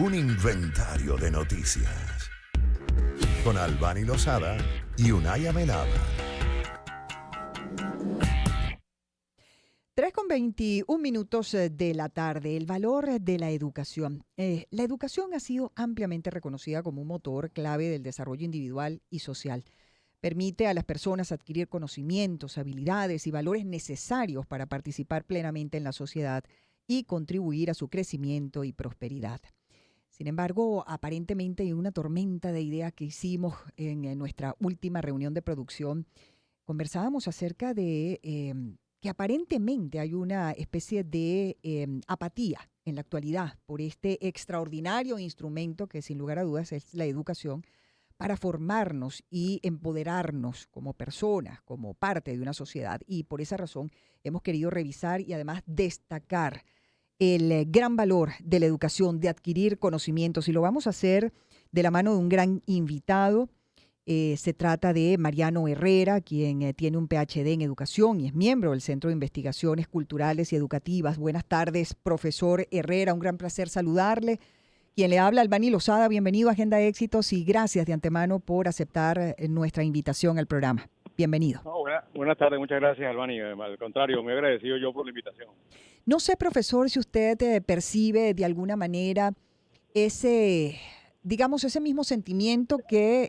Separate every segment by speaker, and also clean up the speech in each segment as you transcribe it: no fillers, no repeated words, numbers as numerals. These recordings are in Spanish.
Speaker 1: Un inventario de noticias. Con Albany Lozada y Unay Amelada.
Speaker 2: 3:21 de la tarde. El valor de la educación. La educación ha sido ampliamente reconocida como un motor clave del desarrollo individual y social. Permite a las personas adquirir conocimientos, habilidades y valores necesarios para participar plenamente en la sociedad y contribuir a su crecimiento y prosperidad. Sin embargo, aparentemente hay una tormenta de ideas que hicimos en nuestra última reunión de producción. Conversábamos acerca de que aparentemente hay una especie de apatía en la actualidad por este extraordinario instrumento que sin lugar a dudas es la educación para formarnos y empoderarnos como personas, como parte de una sociedad. Y por esa razón hemos querido revisar y además destacar el gran valor de la educación, de adquirir conocimientos, y lo vamos a hacer de la mano de un gran invitado. Se trata de Mariano Herrera, quien tiene un PhD en educación y es miembro del Centro de Investigaciones Culturales y Educativas. Buenas tardes, profesor Herrera, un gran placer saludarle. Quien le habla, Albany Lozada, bienvenido a Agenda Éxitos y gracias de antemano por aceptar nuestra invitación al programa. Bienvenido.
Speaker 3: Buenas tardes, muchas gracias, Albany. Al contrario, muy agradecido yo por la invitación.
Speaker 2: No sé, profesor, si usted percibe de alguna manera ese, digamos, ese mismo sentimiento que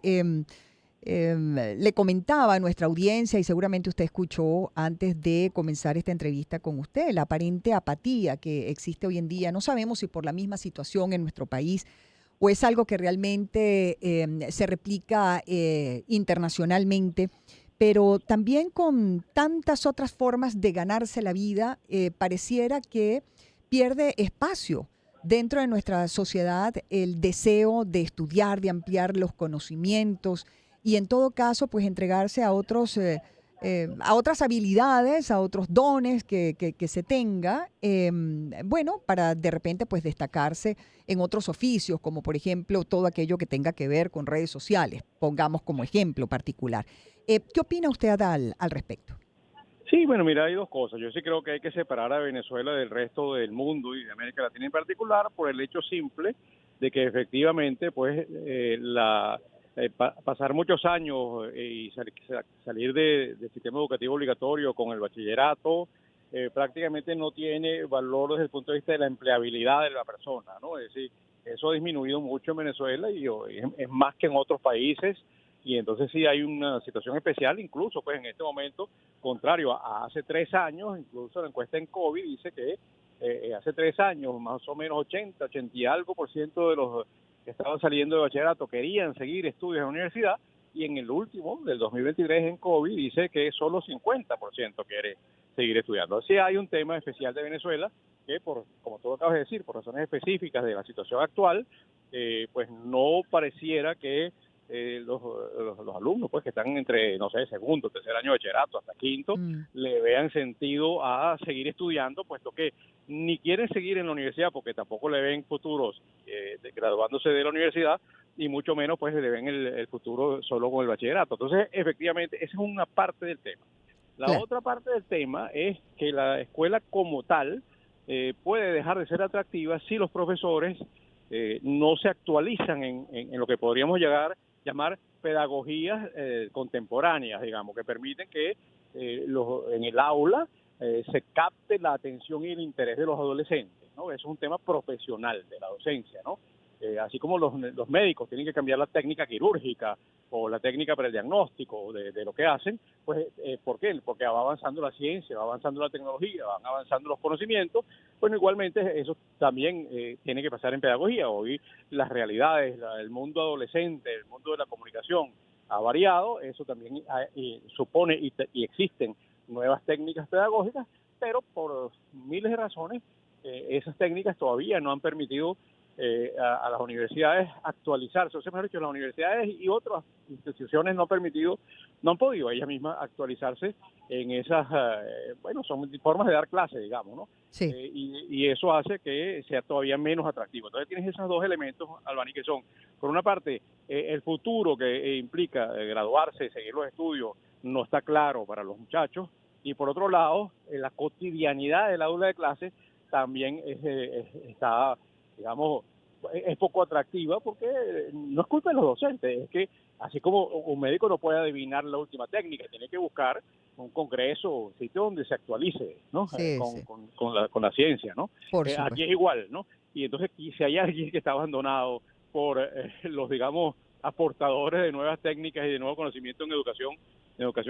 Speaker 2: le comentaba a nuestra audiencia y seguramente usted escuchó antes de comenzar esta entrevista con usted, la aparente apatía que existe hoy en día. No sabemos si por la misma situación en nuestro país o es algo que realmente se replica internacionalmente, pero también con tantas otras formas de ganarse la vida, pareciera que pierde espacio dentro de nuestra sociedad el deseo de estudiar, de ampliar los conocimientos y en todo caso, pues entregarse a a otras habilidades, a otros dones que se tenga, bueno, para de repente pues destacarse en otros oficios, como por ejemplo todo aquello que tenga que ver con redes sociales, pongamos como ejemplo particular. ¿Qué opina usted al respecto?
Speaker 3: Sí, bueno, mira, hay dos cosas. Yo sí creo que hay que separar a Venezuela del resto del mundo y de América Latina en particular por el hecho simple de que efectivamente, pues, pasar muchos años y salir del sistema educativo obligatorio con el bachillerato prácticamente no tiene valor desde el punto de vista de la empleabilidad de la persona, ¿no? Es decir, eso ha disminuido mucho en Venezuela y es más que en otros países. Y entonces sí hay una situación especial, incluso pues en este momento, contrario a hace 3 años, incluso la encuesta en COVID dice que hace 3 años más o menos 80 y algo por ciento de los que estaban saliendo de bachillerato querían seguir estudios en la universidad, y en el último, del 2023 en COVID, dice que solo 50% quiere seguir estudiando. Así hay un tema especial de Venezuela que, como tú acabas de decir, por razones específicas de la situación actual, pues no pareciera que los alumnos pues que están entre, no sé, segundo, tercer año de bachillerato hasta quinto, le vean sentido a seguir estudiando, puesto que ni quieren seguir en la universidad porque tampoco le ven futuros graduándose de la universidad, y mucho menos pues le ven el futuro solo con el bachillerato. Entonces, efectivamente, esa es una parte del tema. La
Speaker 2: Claro.
Speaker 3: otra parte del tema es que la escuela como tal puede dejar de ser atractiva si los profesores no se actualizan en lo que podríamos llamar pedagogías contemporáneas, digamos, que permiten que en el aula se capte la atención y el interés de los adolescentes, ¿no? Eso es un tema profesional de la docencia, ¿no? Así como los médicos tienen que cambiar la técnica quirúrgica o la técnica para el diagnóstico de lo que hacen, pues ¿por qué? Porque va avanzando la ciencia, va avanzando la tecnología, van avanzando los conocimientos. Bueno, igualmente eso también tiene que pasar en pedagogía. Hoy las realidades, el mundo adolescente, el mundo de la comunicación ha variado, eso también supone y existen nuevas técnicas pedagógicas, pero por miles de razones esas técnicas todavía no han permitido a las universidades actualizarse. O sea, mejor dicho, las universidades y otras instituciones no han podido ellas mismas actualizarse en esas, bueno, son formas de dar clases, digamos, ¿no?
Speaker 2: Sí.
Speaker 3: Y eso hace que sea todavía menos atractivo. Entonces tienes esos dos elementos, Albany, que son, por una parte, el futuro que implica graduarse, seguir los estudios, no está claro para los muchachos, y por otro lado, la cotidianidad del aula de clase también está, digamos, es poco atractiva porque no es culpa de los docentes, es que así como un médico no puede adivinar la última técnica, tiene que buscar un congreso, un sitio donde se actualice, ¿no?
Speaker 2: Sí, sí,
Speaker 3: Con la ciencia, ¿no?
Speaker 2: por
Speaker 3: Aquí
Speaker 2: supuesto.
Speaker 3: es igual, ¿no? Y entonces, y si hay alguien que está abandonado por los, digamos, aportadores de nuevas técnicas y de nuevo conocimiento en educación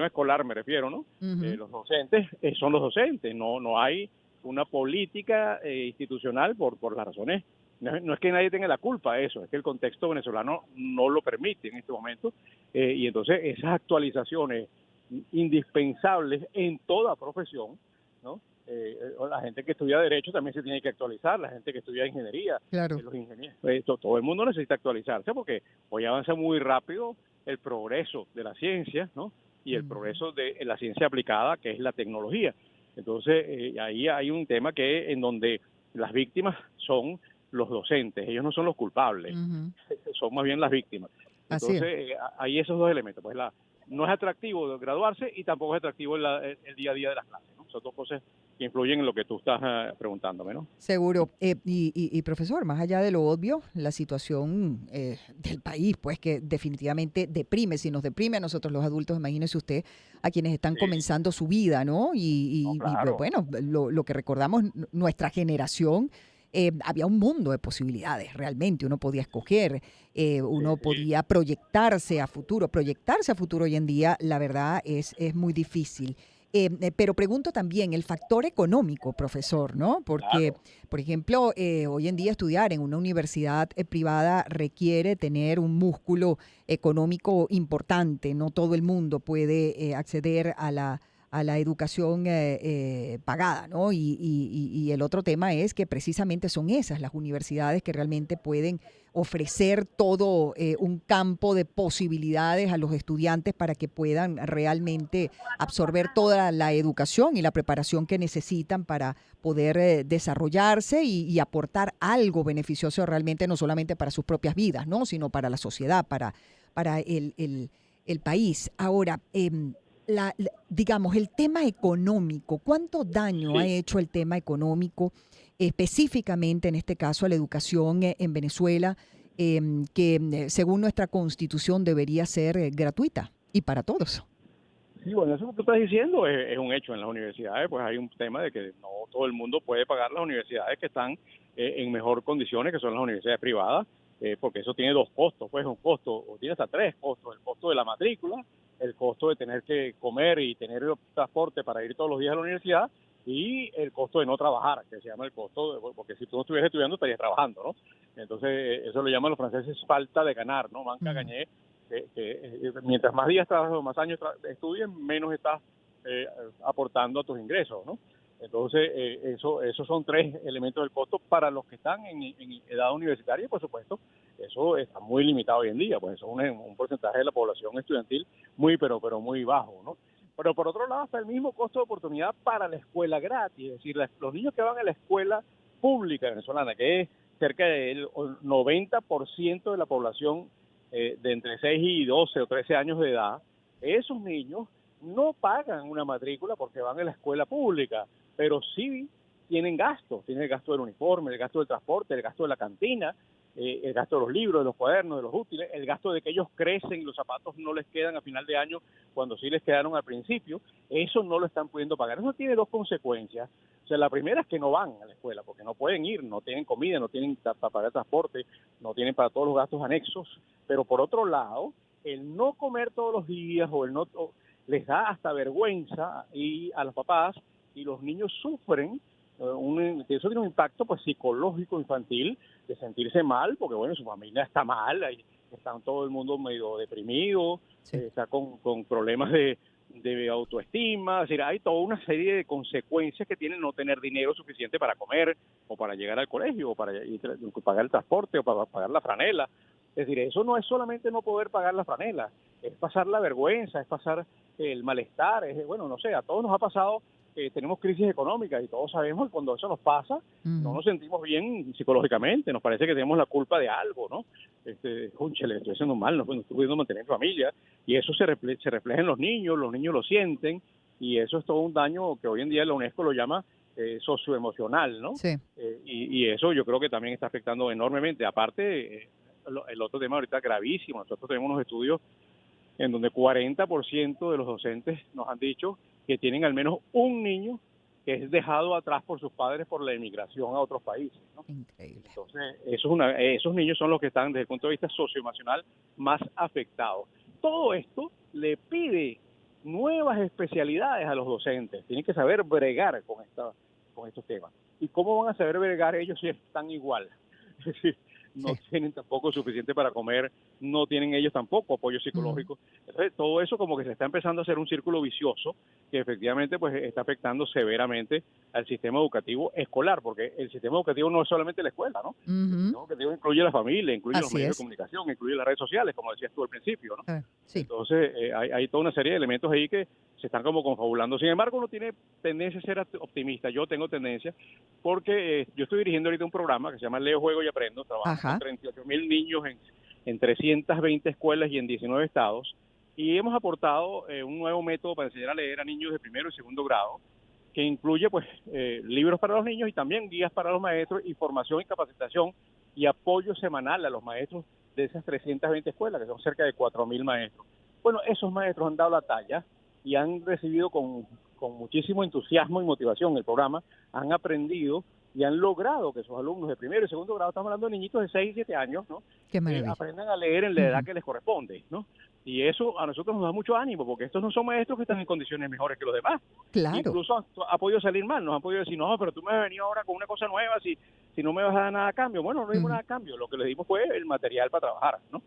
Speaker 3: escolar me refiero, ¿no?
Speaker 2: Ujú.
Speaker 3: Los docentes son los docentes, no hay una política institucional por las razones. No es que nadie tenga la culpa de eso, es que el contexto venezolano no lo permite en este momento, y entonces esas actualizaciones indispensables en toda profesión, ¿no? La gente que estudia Derecho también se tiene que actualizar, la gente que estudia Ingeniería,
Speaker 2: Claro.
Speaker 3: los ingenieros, todo el mundo necesita actualizarse porque hoy avanza muy rápido el progreso de la ciencia, ¿no? Y el
Speaker 2: Ujú.
Speaker 3: progreso de la ciencia aplicada, que es la tecnología. Entonces, ahí hay un tema que en donde las víctimas son los docentes, ellos no son los culpables,
Speaker 2: Ujú.
Speaker 3: son más bien las víctimas.
Speaker 2: Así
Speaker 3: Entonces,
Speaker 2: es.
Speaker 3: hay esos dos elementos, pues no es atractivo graduarse y tampoco es atractivo el día a día de las clases, ¿no? Son dos cosas que influyen en lo que tú estás preguntándome, ¿no?
Speaker 2: Seguro. Y, profesor, más allá de lo obvio, la situación del país, pues que definitivamente deprime, si nos deprime a nosotros los adultos, imagínese usted a quienes están
Speaker 3: Sí,
Speaker 2: comenzando su vida, ¿no?
Speaker 3: no, claro.
Speaker 2: Bueno, lo que recordamos, nuestra generación, había un mundo de posibilidades, realmente, uno podía escoger,
Speaker 3: Sí,
Speaker 2: uno
Speaker 3: sí.
Speaker 2: podía proyectarse a futuro hoy en día, la verdad es muy difícil. Pero pregunto también el factor económico, profesor, ¿no? Porque
Speaker 3: Claro.
Speaker 2: por ejemplo, hoy en día estudiar en una universidad privada requiere tener un músculo económico importante. No todo el mundo puede acceder a la educación pagada, ¿no? Y el otro tema es que precisamente son esas las universidades que realmente pueden ofrecer todo un campo de posibilidades a los estudiantes para que puedan realmente absorber toda la educación y la preparación que necesitan para poder desarrollarse y aportar algo beneficioso realmente, no solamente para sus propias vidas, ¿no? Sino para la sociedad, para el país. Ahora, digamos, el tema económico, ¿cuánto daño ha
Speaker 3: Sí.
Speaker 2: hecho el tema económico específicamente en este caso a la educación en Venezuela, que según nuestra constitución debería ser gratuita y para todos?
Speaker 3: Sí, bueno, eso que tú estás diciendo es un hecho. En las universidades, pues hay un tema de que no todo el mundo puede pagar las universidades que están en mejor condiciones, que son las universidades privadas, porque eso tiene dos costos, pues un costo, o tiene hasta tres costos: el costo de la matrícula, el costo de tener que comer y tener transporte para ir todos los días a la universidad, y el costo de no trabajar, que se llama el costo, porque si tú no estuvieras estudiando estarías trabajando, ¿no? Entonces, eso lo llaman los franceses falta de ganar, ¿no? Manca
Speaker 2: Ujú.
Speaker 3: gagné, mientras más días trabajes o más años estudies, menos estás aportando a tus ingresos, ¿no? Entonces, esos son tres elementos del costo para los que están en edad universitaria, y por supuesto, eso está muy limitado hoy en día, pues eso es un porcentaje de la población estudiantil muy, pero muy bajo, ¿no? Pero por otro lado está el mismo costo de oportunidad para la escuela gratis, es decir, los niños que van a la escuela pública venezolana, que es cerca del 90% de la población de entre 6 y 12 o 13 años de edad, esos niños no pagan una matrícula porque van a la escuela pública, pero sí tienen el gasto del uniforme, el gasto del transporte, el gasto de la cantina, el gasto de los libros, de los cuadernos, de los útiles, el gasto de que ellos crecen y los zapatos no les quedan a final de año cuando sí les quedaron al principio. Eso no lo están pudiendo pagar. Eso tiene dos consecuencias. O sea, la primera es que no van a la escuela porque no pueden ir, no tienen comida, no tienen para pagar transporte, no tienen para todos los gastos anexos. Pero por otro lado, el no comer todos los días o el no les da hasta vergüenza y a los papás, y los niños sufren eso tiene un impacto pues psicológico infantil, de sentirse mal porque bueno, su familia está mal, ahí está todo el mundo medio deprimido,
Speaker 2: Sí.
Speaker 3: está con problemas de autoestima. Es decir, hay toda una serie de consecuencias que tiene no tener dinero suficiente para comer o para llegar al colegio o para pagar el transporte o para pagar la franela. Es decir, eso no es solamente no poder pagar la franela, es pasar la vergüenza, es pasar el malestar, bueno, no sé, a todos nos ha pasado que tenemos crisis económicas y todos sabemos que cuando eso nos pasa no
Speaker 2: Ujú.
Speaker 3: nos sentimos bien psicológicamente, nos parece que tenemos la culpa de algo, ¿no? Cónchale, estoy haciendo mal, no estoy pudiendo mantener familia, y eso se refleja en los niños lo sienten, y eso es todo un daño que hoy en día la UNESCO lo llama socioemocional, ¿no?
Speaker 2: Sí.
Speaker 3: Y eso yo creo que también está afectando enormemente. Aparte, el otro tema ahorita gravísimo, nosotros tenemos unos estudios en donde 40% de los docentes nos han dicho que tienen al menos un niño que es dejado atrás por sus padres por la emigración a otros países, ¿no?
Speaker 2: Increíble.
Speaker 3: Entonces, esos niños son los que están desde el punto de vista socioemocional más afectados. Todo esto le pide nuevas especialidades a los docentes. Tienen que saber bregar con estos temas. ¿Y cómo van a saber bregar ellos si están igual? Es decir, no tienen tampoco suficiente para comer, no tienen ellos tampoco apoyo psicológico. Entonces, todo eso como que se está empezando a hacer un círculo vicioso que efectivamente pues está afectando severamente al sistema educativo escolar, porque el sistema educativo no es solamente la escuela, ¿no? El sistema educativo incluye la familia, incluye los medios de comunicación, incluye las redes sociales, como decías tú al principio, ¿no?
Speaker 2: Sí.
Speaker 3: Entonces, hay toda una serie de elementos ahí que se están como confabulando. Sin embargo, uno tiene tendencia a ser optimista. Yo tengo tendencia porque yo estoy dirigiendo ahorita un programa que se llama Leo, Juego y Aprendo. Trabajamos con 38,000 niños en 320 escuelas y en 19 estados. Y hemos aportado un nuevo método para enseñar a leer a niños de primero y segundo grado, que incluye pues libros para los niños y también guías para los maestros y formación y capacitación y apoyo semanal a los maestros de esas 320 escuelas, que son cerca de 4,000 maestros. Bueno, esos maestros han dado la talla y han recibido con muchísimo entusiasmo y motivación el programa, han aprendido y han logrado que sus alumnos de primero y segundo grado, estamos hablando de niñitos de 6 y 7 años, ¿no?
Speaker 2: Qué maravilla.
Speaker 3: Aprendan a leer en la edad que les corresponde, ¿no? Y eso a nosotros nos da mucho ánimo, porque estos no son maestros que están en condiciones mejores que los demás.
Speaker 2: Claro.
Speaker 3: Incluso ha podido salir mal, nos han podido decir, no, pero tú me has venido ahora con una cosa nueva, si no me vas a dar nada a cambio. Bueno, no dimos nada a cambio, lo que les dimos fue el material para trabajar, ¿no?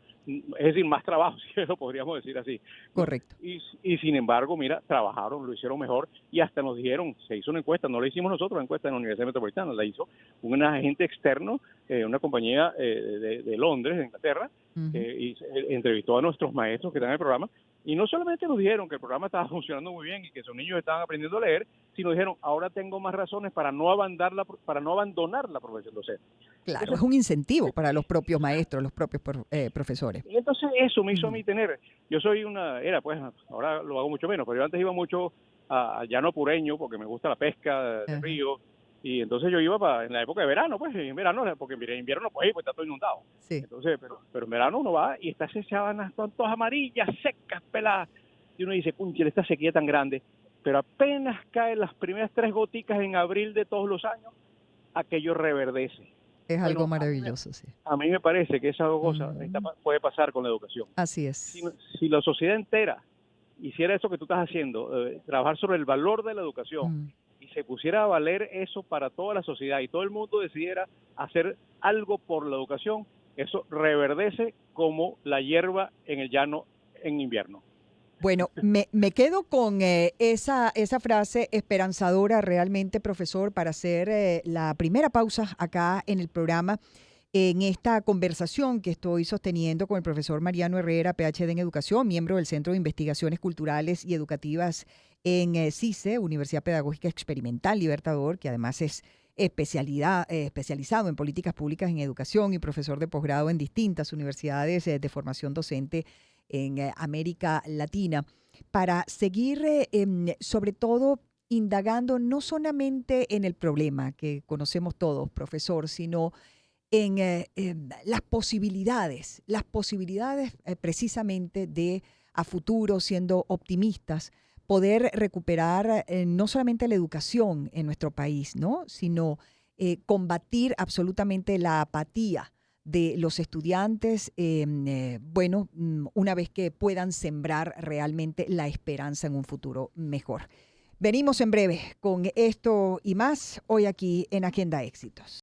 Speaker 3: Es decir, más trabajo, si lo podríamos decir así.
Speaker 2: Correcto.
Speaker 3: Y sin embargo, mira, trabajaron, lo hicieron mejor y hasta nos dijeron, se hizo una encuesta, no la hicimos nosotros, la encuesta en la Universidad Metropolitana, la hizo un agente externo, una compañía de Londres, de Inglaterra, y entrevistó a nuestros maestros que están en el programa, y no solamente nos dijeron que el programa estaba funcionando muy bien y que sus niños estaban aprendiendo a leer, sino dijeron, ahora tengo más razones para no abandonar la profesión docente.
Speaker 2: Claro,
Speaker 3: Entonces,
Speaker 2: es un incentivo para los propios maestros, los propios profesores.
Speaker 3: Y entonces eso me hizo a mí tener, ahora lo hago mucho menos, pero yo antes iba mucho al llano apureño porque me gusta la pesca de río, y entonces yo iba en la época de verano, pues en verano, porque en invierno no puedo ir, pues está todo inundado. Sí. Entonces, pero en verano uno va y estas sábanas son todas amarillas, secas, peladas, y uno dice, cúnchale, esta sequía tan grande, pero apenas caen las primeras 3 goticas en abril de todos los años, aquello reverdece.
Speaker 2: Es algo maravilloso, sí.
Speaker 3: A mí me parece que esa cosa puede pasar con la educación.
Speaker 2: Así es.
Speaker 3: Si la sociedad entera hiciera eso que tú estás haciendo, trabajar sobre el valor de la educación, y se pusiera a valer eso para toda la sociedad y todo el mundo decidiera hacer algo por la educación, eso reverdece como la hierba en el llano en invierno.
Speaker 2: Bueno, me quedo con esa frase esperanzadora realmente, profesor, para hacer la primera pausa acá en el programa, en esta conversación que estoy sosteniendo con el profesor Mariano Herrera, PhD en Educación, miembro del Centro de Investigaciones Culturales y Educativas en CICE, Universidad Pedagógica Experimental Libertador, que además es especializado en políticas públicas en educación y profesor de posgrado en distintas universidades de formación docente en América Latina, para seguir sobre todo indagando no solamente en el problema que conocemos todos, profesor, sino en las posibilidades precisamente de a futuro, siendo optimistas, poder recuperar no solamente la educación en nuestro país, ¿no?, sino combatir absolutamente la apatía de los estudiantes, una vez que puedan sembrar realmente la esperanza en un futuro mejor. Venimos en breve con esto y más hoy aquí en Agenda Éxitos.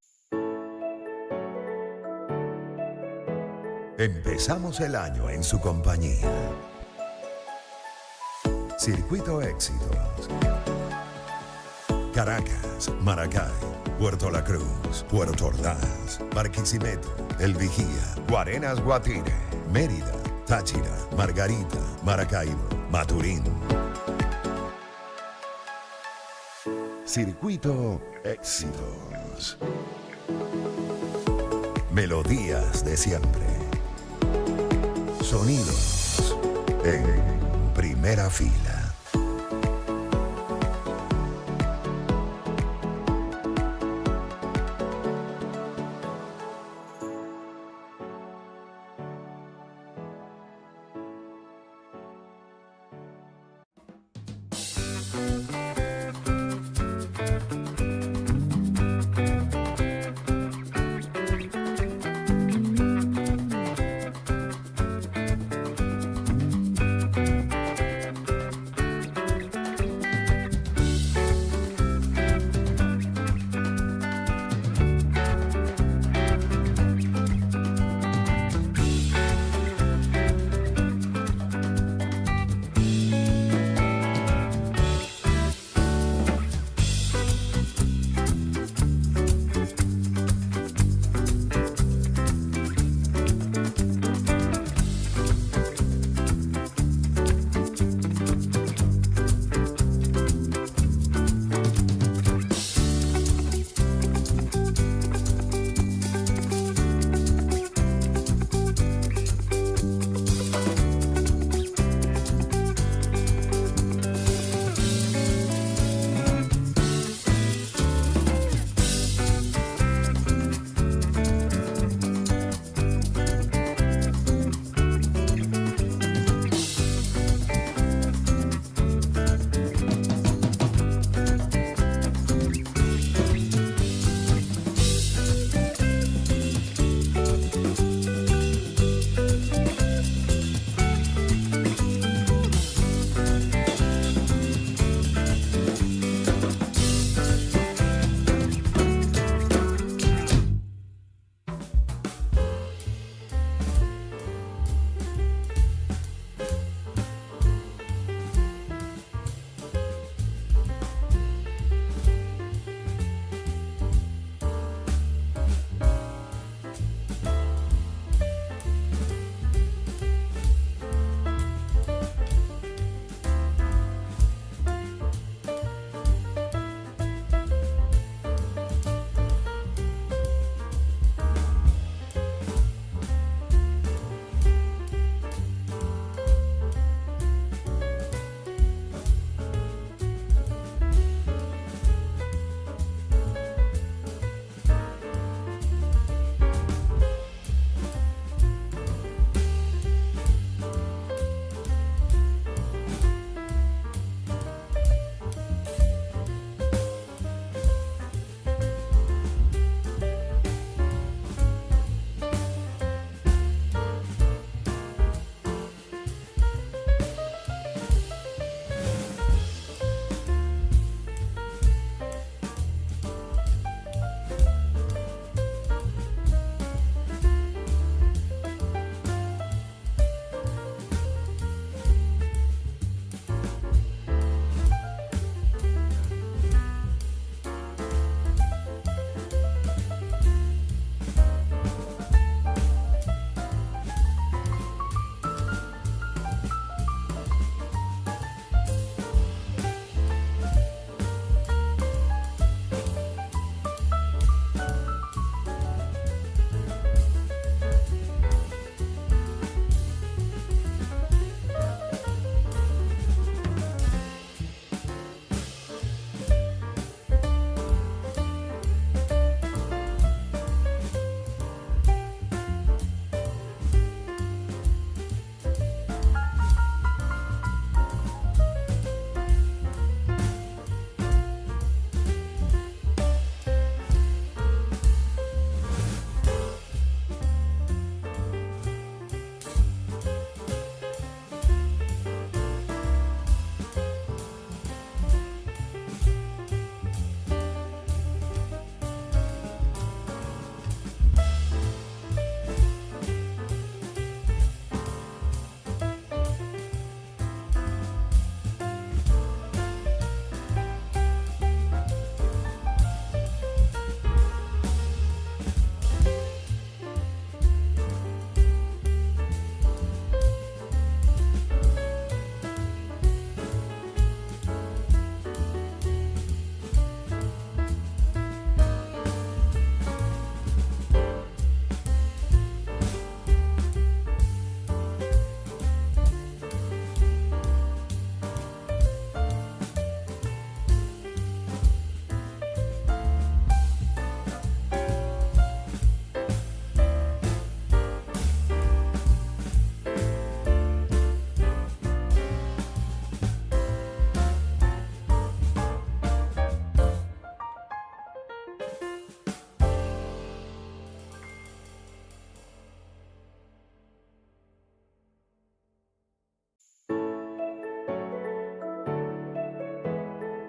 Speaker 1: Empezamos el año en su compañía. Circuito Éxitos. Caracas, Maracay, Puerto La Cruz, Puerto Ordaz, Barquisimeto, El Vigía, Guarenas, Guatire, Mérida, Táchira, Margarita, Maracaibo, Maturín. Circuito Éxitos. Melodías de siempre. Sonidos en primera fila.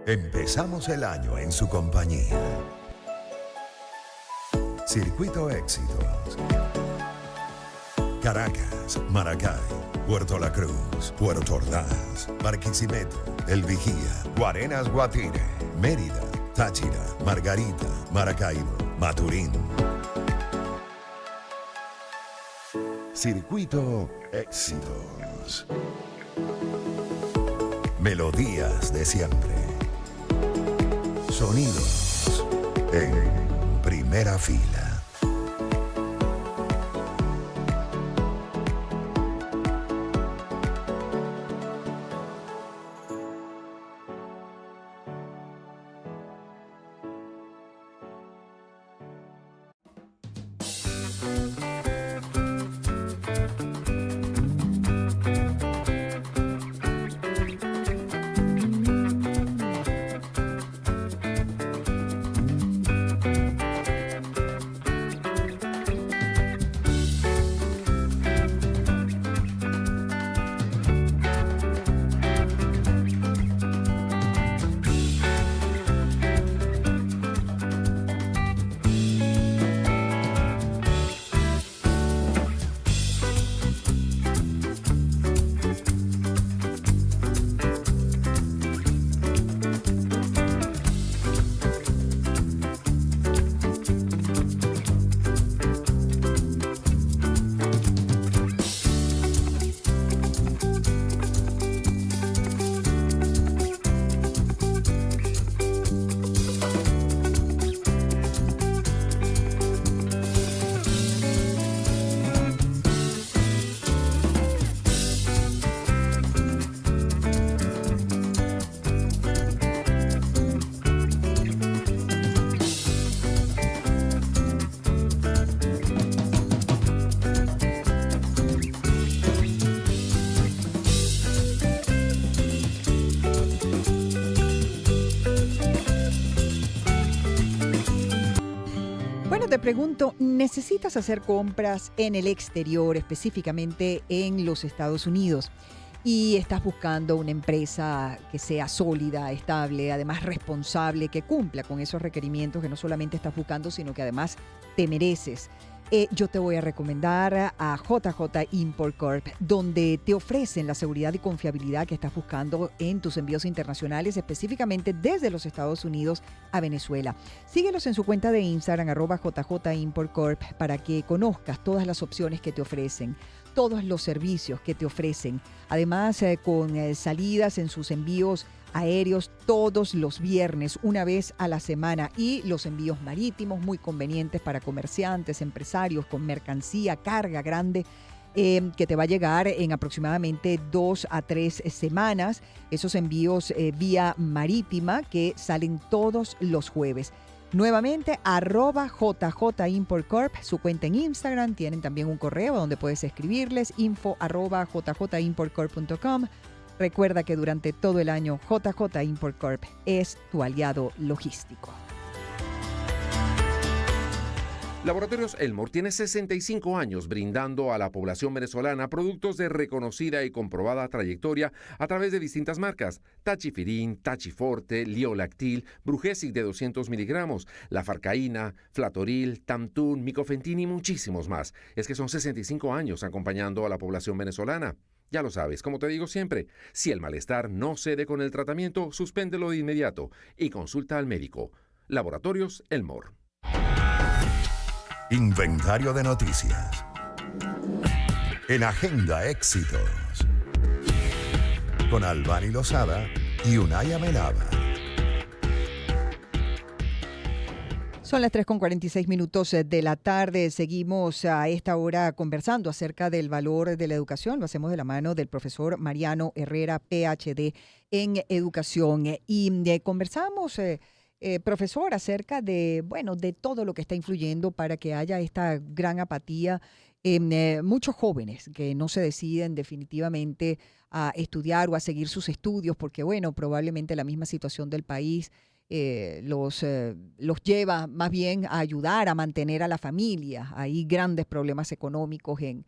Speaker 1: Empezamos el año en su compañía. Circuito Éxitos. Caracas, Maracay, Puerto La Cruz, Puerto Ordaz, Barquisimeto, El Vigía, Guarenas Guatire, Mérida, Táchira, Margarita, Maracaibo, Maturín. Circuito Éxitos. Melodías de siempre. Sonidos en primera fila.
Speaker 2: Te pregunto, ¿necesitas hacer compras en el exterior, específicamente en los Estados Unidos? Y estás buscando una empresa que sea sólida, estable, además responsable, que cumpla con esos requerimientos que no solamente estás buscando, sino que además te mereces. Yo te voy a recomendar a JJ Import Corp, donde te ofrecen la seguridad y confiabilidad que estás buscando en tus envíos internacionales, específicamente desde los Estados Unidos a Venezuela. Síguelos en su cuenta de Instagram, @JJ Import Corp, para que conozcas todas las opciones que te ofrecen, todos los servicios que te ofrecen. Además, con salidas en sus envíos aéreos todos los viernes, una vez a la semana, y los envíos marítimos muy convenientes para comerciantes, empresarios con mercancía, carga grande, que te va a llegar en aproximadamente 2 a 3 semanas. Esos envíos vía marítima que salen todos los jueves. Nuevamente, @JJ Import Corp, su cuenta en Instagram. Tienen también un correo donde puedes escribirles, info@jjimportcorp.com. Recuerda que durante todo el año JJ Import Corp es tu aliado logístico.
Speaker 4: Laboratorios Elmore tiene 65 años brindando a la población venezolana productos de reconocida y comprobada trayectoria a través de distintas marcas: Tachifirin, Tachiforte, Liolactil, Brugesic de 200 miligramos, Lafarcaína, Flatoril, Tamtun, Micofentin y muchísimos más. Es que son 65 años acompañando a la población venezolana. Ya lo sabes, como te digo siempre, si el malestar no cede con el tratamiento, suspéndelo de inmediato y consulta al médico. Laboratorios Elmore.
Speaker 1: Inventario de noticias. En Agenda Éxitos. Con Albany Lozada y Unay Amenábar.
Speaker 2: Son las 3:46 de la tarde. Seguimos a esta hora conversando acerca del valor de la educación. Lo hacemos de la mano del profesor Mariano Herrera, PhD en educación. Y conversamos, profesor, acerca de todo lo que está influyendo para que haya esta gran apatía en muchos jóvenes que no se deciden definitivamente a estudiar o a seguir sus estudios porque, probablemente la misma situación del país los lleva más bien a ayudar a mantener a la familia. Hay grandes problemas económicos en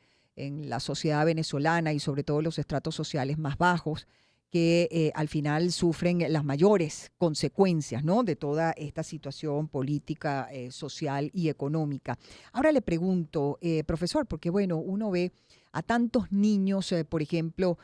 Speaker 2: la sociedad venezolana y sobre todo los estratos sociales más bajos que al final sufren las mayores consecuencias, ¿no?, de toda esta situación política, social y económica. Ahora le pregunto, profesor, porque bueno, uno ve a tantos niños, por ejemplo,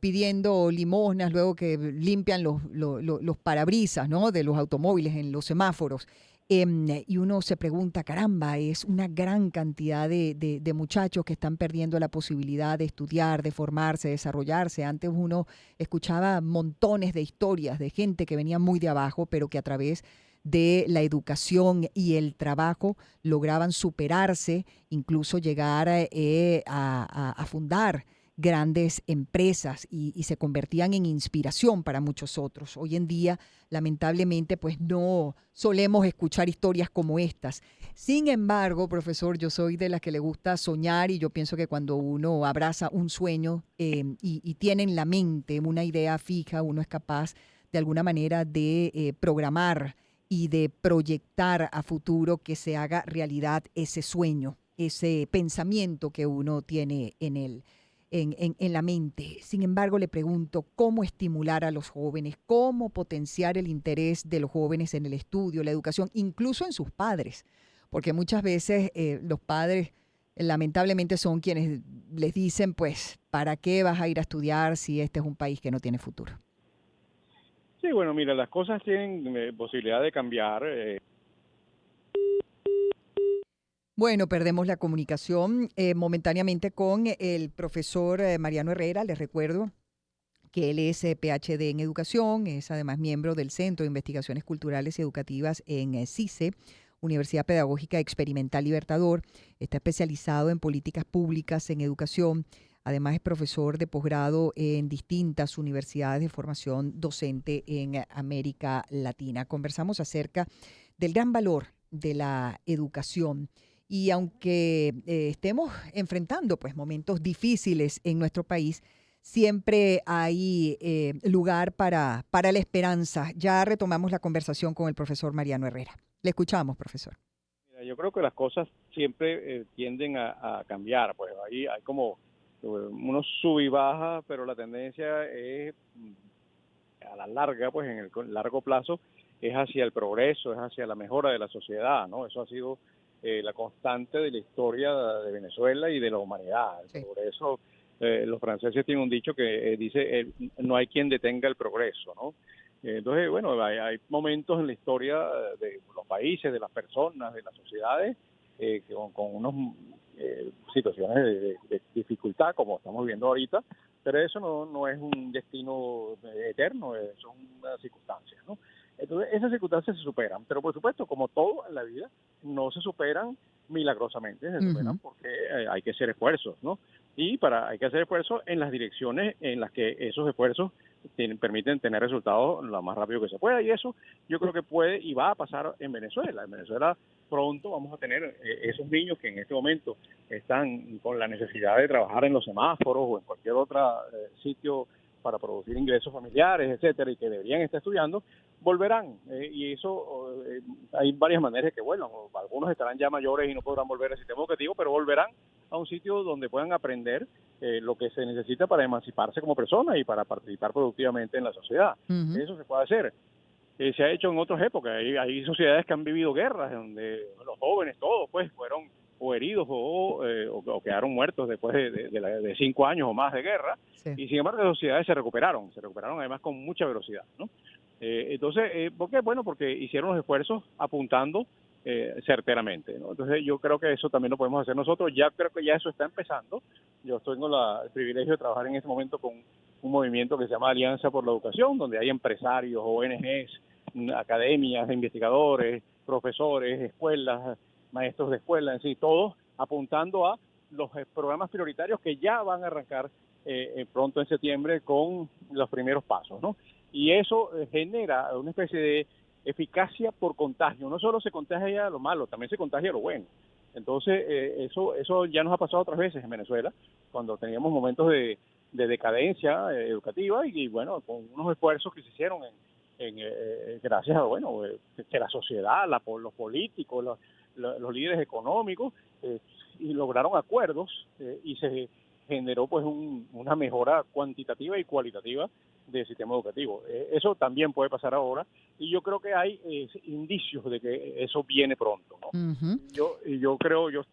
Speaker 2: pidiendo limosnas luego que limpian los parabrisas, ¿no?, de los automóviles en los semáforos. Y uno se pregunta, caramba, es una gran cantidad de muchachos que están perdiendo la posibilidad de estudiar, de formarse, de desarrollarse. Antes uno escuchaba montones de historias de gente que venía muy de abajo, pero que a través de la educación y el trabajo lograban superarse, incluso llegar a fundar grandes empresas y se convertían en inspiración para muchos otros. Hoy en día, lamentablemente, pues no solemos escuchar historias como estas. Sin embargo, profesor, yo soy de las que le gusta soñar y yo pienso que cuando uno abraza un sueño y tiene en la mente una idea fija, uno es capaz de alguna manera de programar y de proyectar a futuro que se haga realidad ese sueño, ese pensamiento que uno tiene en la mente. Sin embargo, le pregunto, ¿cómo estimular a los jóvenes? ¿Cómo potenciar el interés de los jóvenes en el estudio, la educación, incluso en sus padres? Porque muchas veces los padres lamentablemente son quienes les dicen, pues, ¿para qué vas a ir a estudiar si este es un país que no tiene futuro?
Speaker 3: Sí, bueno, mira, las cosas tienen posibilidad de cambiar.
Speaker 2: Bueno, perdemos la comunicación momentáneamente con el profesor Mariano Herrera. Les recuerdo que él es PhD en educación, es además miembro del Centro de Investigaciones Culturales y Educativas en CICE, Universidad Pedagógica Experimental Libertador. Está especializado en políticas públicas en educación. Además es profesor de posgrado en distintas universidades de formación docente en América Latina. Conversamos acerca del gran valor de la educación. Y aunque estemos enfrentando pues momentos difíciles en nuestro país, siempre hay lugar para la esperanza. Ya retomamos la conversación con el profesor Mariano Herrera. Le escuchamos, profesor.
Speaker 3: Mira, yo creo que las cosas siempre tienden a cambiar, pues ahí hay como unos sub y baja, pero la tendencia es a la larga, pues en el largo plazo, es hacia el progreso, es hacia la mejora de la sociedad, ¿no? Eso ha sido la constante de la historia de Venezuela y de la humanidad.
Speaker 2: Sí.
Speaker 3: Por eso los franceses tienen un dicho que dice, no hay quien detenga el progreso, ¿no? Entonces, bueno, hay momentos en la historia de los países, de las personas, de las sociedades, con unas situaciones de dificultad, como estamos viendo ahorita, pero eso no es un destino eterno, son unas circunstancias, ¿no? Entonces, esas circunstancias se superan, pero por supuesto, como todo en la vida, no se superan milagrosamente, se superan porque hay que hacer esfuerzos, ¿no? Y hay que hacer esfuerzos en las direcciones en las que esos esfuerzos permiten tener resultados lo más rápido que se pueda, y eso yo creo que puede y va a pasar en Venezuela. En Venezuela pronto vamos a tener esos niños que en este momento están con la necesidad de trabajar en los semáforos o en cualquier otro sitio para producir ingresos familiares, etcétera, y que deberían estar estudiando, volverán. Y eso hay varias maneras de que vuelvan. Algunos estarán ya mayores y no podrán volver al sistema educativo, pero volverán a un sitio donde puedan aprender lo que se necesita para emanciparse como persona y para participar productivamente en la sociedad. Eso se puede hacer. Se ha hecho en otras épocas. Hay sociedades que han vivido guerras donde los jóvenes todos pues fueron o heridos o quedaron muertos después de 5 años o más de guerra.
Speaker 2: Sí.
Speaker 3: Y sin embargo las sociedades se recuperaron además con mucha velocidad, ¿no? Entonces, ¿por qué? Bueno, porque hicieron los esfuerzos apuntando certeramente, ¿no? Entonces yo creo que eso también lo podemos hacer nosotros. Ya creo que ya eso está empezando. Yo tengo el privilegio de trabajar en este momento con un movimiento que se llama Alianza por la Educación, donde hay empresarios, ONGs, academias, investigadores, profesores, escuelas, maestros de escuela, en sí, todos apuntando a los programas prioritarios que ya van a arrancar pronto en septiembre con los primeros pasos, ¿no? Y eso genera una especie de eficacia por contagio. No solo se contagia lo malo, también se contagia lo bueno. Entonces, eso ya nos ha pasado otras veces en Venezuela, cuando teníamos momentos de decadencia educativa y bueno, con unos esfuerzos que se hicieron gracias a, bueno, que la sociedad, los políticos, los líderes económicos, y lograron acuerdos y se generó pues una mejora cuantitativa y cualitativa del sistema educativo. Eso también puede pasar ahora y yo creo que hay indicios de que eso viene pronto, ¿no?
Speaker 2: Ujú.
Speaker 3: Yo creo, yo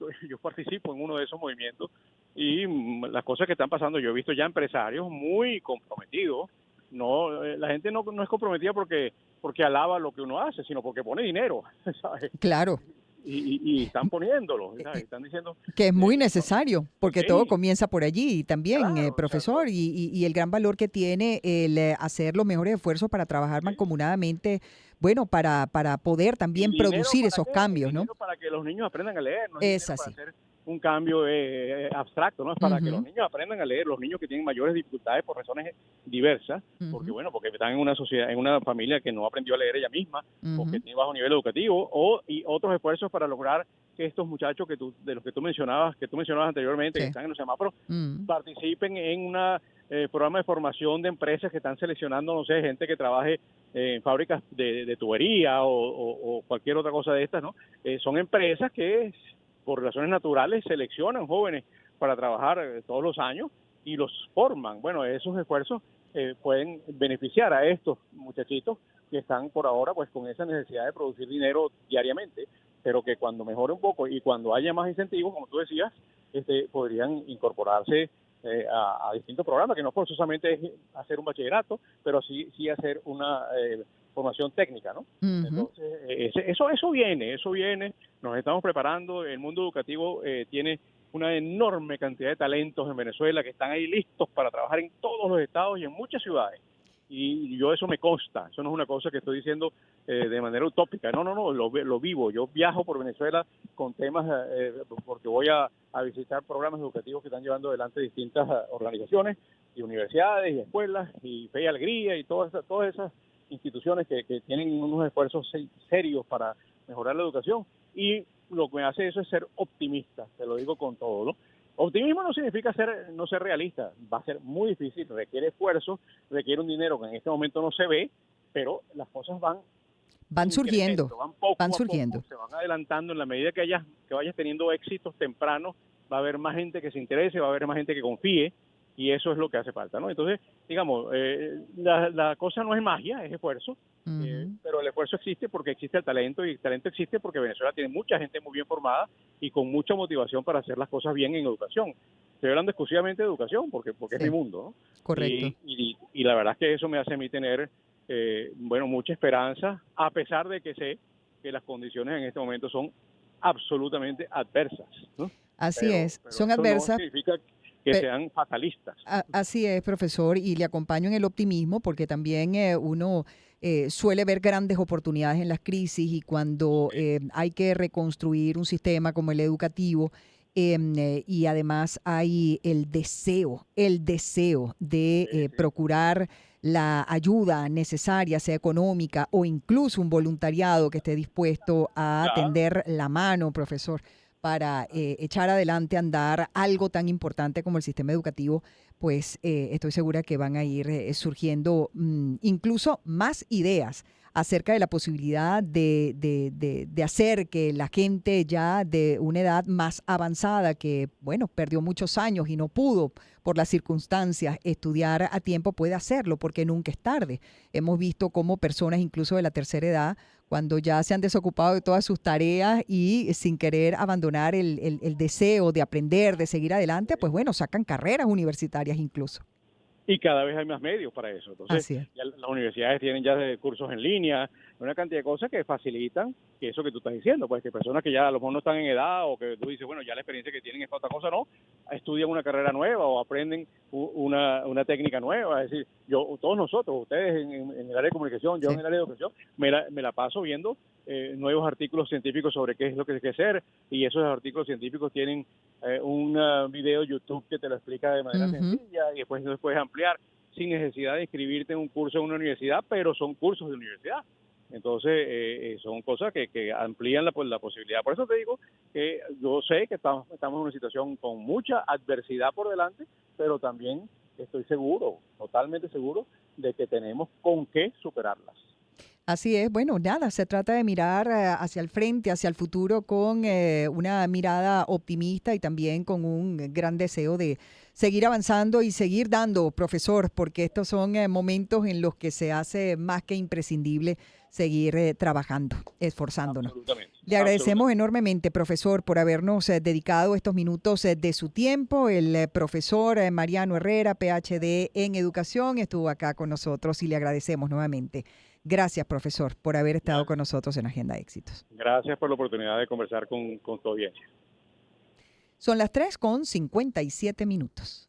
Speaker 3: participo en uno de esos movimientos y las cosas que están pasando, yo he visto ya empresarios muy comprometidos. No, la gente no es comprometida porque alaba lo que uno hace, sino porque pone dinero, ¿sabes?
Speaker 2: Claro,
Speaker 3: Y están poniéndolo, ¿sabes? Están diciendo,
Speaker 2: que es muy
Speaker 3: no,
Speaker 2: necesario, porque todo
Speaker 3: sí,
Speaker 2: comienza por allí también,
Speaker 3: claro, o sea,
Speaker 2: profesor, y el gran valor que tiene el hacer los mejores esfuerzos para trabajar
Speaker 3: sí.
Speaker 2: mancomunadamente, bueno, para poder
Speaker 3: ¿Y
Speaker 2: también
Speaker 3: dinero
Speaker 2: producir
Speaker 3: para
Speaker 2: esos
Speaker 3: qué?
Speaker 2: cambios, ¿no?
Speaker 3: Dinero para que los niños aprendan a leer, no es
Speaker 2: Es
Speaker 3: dinero para
Speaker 2: así.
Speaker 3: hacer un cambio abstracto, ¿no? Es para que los
Speaker 2: Ujú,
Speaker 3: niños aprendan a leer, los niños que tienen mayores dificultades por razones diversas, porque
Speaker 2: ujú,
Speaker 3: bueno, porque están en una sociedad, en una familia que no aprendió a leer ella misma, o que
Speaker 2: ujú.
Speaker 3: tiene bajo nivel educativo, y otros esfuerzos para lograr que estos muchachos de los que tú mencionabas anteriormente, que
Speaker 2: Sí.
Speaker 3: están en los semáforos,
Speaker 2: Mm.
Speaker 3: participen en una programa de formación de empresas que están seleccionando, no sé, gente que trabaje en fábricas de tubería o cualquier otra cosa de estas, ¿no? Son empresas que por razones naturales seleccionan jóvenes para trabajar todos los años y los forman. Bueno, esos esfuerzos pueden beneficiar a estos muchachitos que están por ahora pues con esa necesidad de producir dinero diariamente, pero que cuando mejore un poco y cuando haya más incentivos, como tú decías, podrían incorporarse a distintos programas, que no forzosamente es hacer un bachillerato, pero sí hacer una formación técnica, ¿no?
Speaker 2: Ujú.
Speaker 3: Entonces, eso viene, nos estamos preparando, el mundo educativo tiene una enorme cantidad de talentos en Venezuela que están ahí listos para trabajar en todos los estados y en muchas ciudades. Y yo eso me consta, eso no es una cosa que estoy diciendo de manera utópica, no, lo vivo, yo viajo por Venezuela con temas, porque voy a visitar programas educativos que están llevando adelante distintas organizaciones y universidades y escuelas y Fe y Alegría y todas esas instituciones que tienen unos esfuerzos serios para mejorar la educación y lo que me hace eso es ser optimista, te lo digo con todo, ¿no? Optimismo no significa no ser realista, va a ser muy difícil, requiere esfuerzo, requiere un dinero que en este momento no se ve, pero las cosas van
Speaker 2: Van surgiendo,
Speaker 3: incremento, van
Speaker 2: van
Speaker 3: poco a poco,
Speaker 2: surgiendo.
Speaker 3: se van adelantando en la medida que vayas teniendo éxitos tempranos, va a haber más gente que se interese, va a haber más gente que confíe y eso es lo que hace falta, ¿no? Entonces, digamos, la cosa no es magia, es esfuerzo,
Speaker 2: Ujú.
Speaker 3: pero el esfuerzo existe porque existe el talento y el talento existe porque Venezuela tiene mucha gente muy bien formada y con mucha motivación para hacer las cosas bien en educación. Estoy hablando exclusivamente de educación porque es mi
Speaker 2: Sí,
Speaker 3: mundo, ¿no?
Speaker 2: correcto.
Speaker 3: Y la verdad es que eso me hace a mí tener bueno, mucha esperanza, a pesar de que sé que las condiciones en este momento son absolutamente adversas, ¿no?
Speaker 2: Así es,
Speaker 3: Pero
Speaker 2: son
Speaker 3: eso no
Speaker 2: adversas.
Speaker 3: significa que sean fatalistas.
Speaker 2: Así es, profesor, y le acompaño en el optimismo porque también uno suele ver grandes oportunidades en las crisis y cuando
Speaker 3: Sí,
Speaker 2: hay que reconstruir un sistema como el educativo y además hay el deseo de
Speaker 3: sí, sí,
Speaker 2: procurar la ayuda necesaria, sea económica o incluso un voluntariado que esté dispuesto a
Speaker 3: claro,
Speaker 2: tender la mano, profesor, para echar adelante, andar algo tan importante como el sistema educativo, pues estoy segura que van a ir surgiendo incluso más ideas acerca de la posibilidad de hacer que la gente ya de una edad más avanzada, que bueno, perdió muchos años y no pudo por las circunstancias estudiar a tiempo, pueda hacerlo, porque nunca es tarde. Hemos visto cómo personas incluso de la tercera edad cuando ya se han desocupado de todas sus tareas y sin querer abandonar el deseo de aprender, de seguir adelante, pues bueno, sacan carreras universitarias incluso.
Speaker 3: y cada vez hay más medios para eso. Entonces,
Speaker 2: Así es.
Speaker 3: ya las universidades tienen ya cursos en línea, una cantidad de cosas que facilitan que eso que tú estás diciendo, pues que personas que ya a lo mejor no están en edad o que tú dices, bueno, ya la experiencia que tienen es otra cosa, no, estudian una carrera nueva o aprenden una técnica nueva. Es decir, todos nosotros, ustedes en el área de comunicación, yo en
Speaker 2: Sí.
Speaker 3: el área de educación, me la paso viendo nuevos artículos científicos sobre qué es lo que hay que hacer y esos artículos científicos tienen un video YouTube que te lo explica de manera
Speaker 2: Ujú.
Speaker 3: sencilla y después puedes ampliar sin necesidad de inscribirte en un curso en una universidad, pero son cursos de universidad. Entonces, son cosas que amplían la posibilidad. Por eso te digo que yo sé que estamos en una situación con mucha adversidad por delante, pero también estoy seguro, totalmente seguro, de que tenemos con qué superarlas.
Speaker 2: Así es, bueno, nada, se trata de mirar hacia el frente, hacia el futuro con una mirada optimista y también con un gran deseo de seguir avanzando y seguir dando, profesor, porque estos son momentos en los que se hace más que imprescindible seguir trabajando, esforzándonos.
Speaker 3: Absolutamente.
Speaker 2: Le agradecemos enormemente, profesor, por habernos dedicado estos minutos de su tiempo. El profesor Mariano Herrera, PhD en Educación, estuvo acá con nosotros y le agradecemos nuevamente. Gracias, profesor, por haber estado con nosotros en Agenda Éxitos.
Speaker 3: Gracias por la oportunidad de conversar con tu audiencia.
Speaker 2: Son las 3:57.